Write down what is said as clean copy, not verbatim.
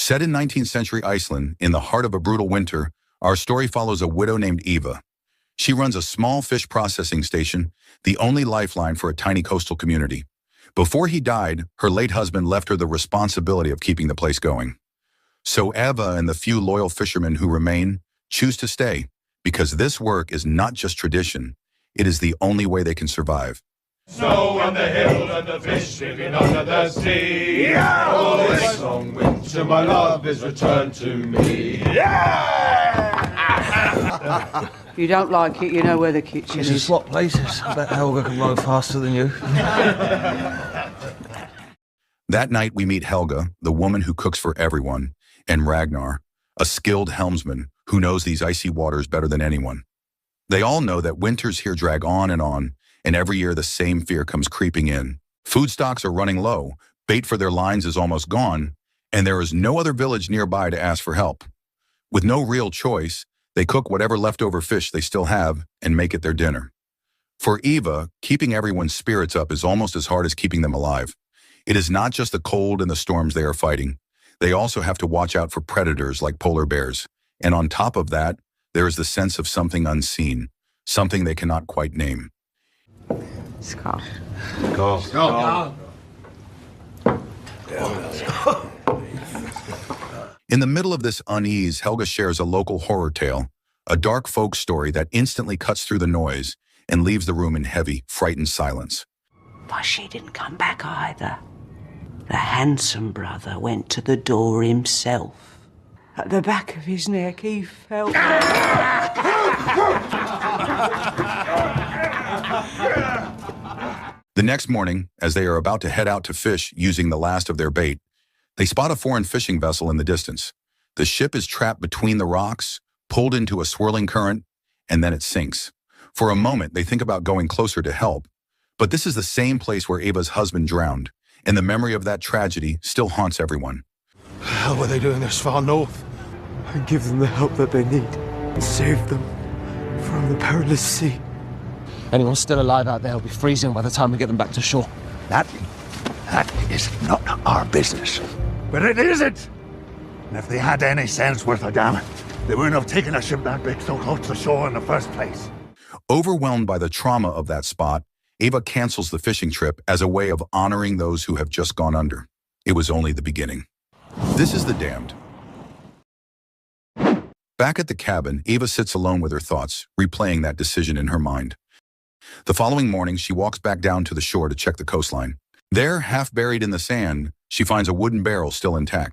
Set in 19th century Iceland, in the heart of a brutal winter, our story follows a widow named Eva. She runs a small fish processing station, the only lifeline for a tiny coastal community. Before he died, her late husband left her the responsibility of keeping the place going. So Eva and the few loyal fishermen who remain choose to stay, because this work is not just tradition, it is the only way they can survive. Snow on the hill and the fish living under the sea. Yeah! Oh, this long winter, my love is returned to me. Yeah! If you don't like it, you know where the kitchen It's a is. swap places. I bet Helga can row faster than you. That night we meet Helga, the woman who cooks for everyone, and Ragnar, a skilled helmsman who knows these icy waters better than anyone. They all know that winters here drag on, and every year the same fear comes creeping in. Food stocks are running low, bait for their lines is almost gone, and there is no other village nearby to ask for help. With no real choice, they cook whatever leftover fish they still have and make it their dinner. For Eva, keeping everyone's spirits up is almost as hard as keeping them alive. It is not just the cold and the storms they are fighting. They also have to watch out for predators like polar bears. And on top of that, there is the sense of something unseen, something they cannot quite name. Scar. In the middle of this unease, Helga shares a local horror tale, a dark folk story that instantly cuts through the noise and leaves the room in heavy, frightened silence. But she didn't come back either. The handsome brother went to the door himself. At the back of his neck, he felt... The next morning, as they are about to head out to fish using the last of their bait, they spot a foreign fishing vessel in the distance. The ship is trapped between the rocks, pulled into a swirling current, and then it sinks. For a moment, they think about going closer to help, but this is the same place where Eva's husband drowned, and the memory of that tragedy still haunts everyone. The hell were they doing this far north? And give them the help that they need. Save them from the perilous sea. Anyone still alive out there will be freezing by the time we get them back to shore. That is not our business. But it isn't! And if they had any sense worth a damn, they wouldn't have taken a ship that big so close to shore in the first place. Overwhelmed by the trauma of that spot, Eva cancels the fishing trip as a way of honoring those who have just gone under. It was only the beginning. This is The Damned. Back at the cabin, Eva sits alone with her thoughts, replaying that decision in her mind. The following morning, she walks back down to the shore to check the coastline. There, half buried in the sand, she finds a wooden barrel still intact.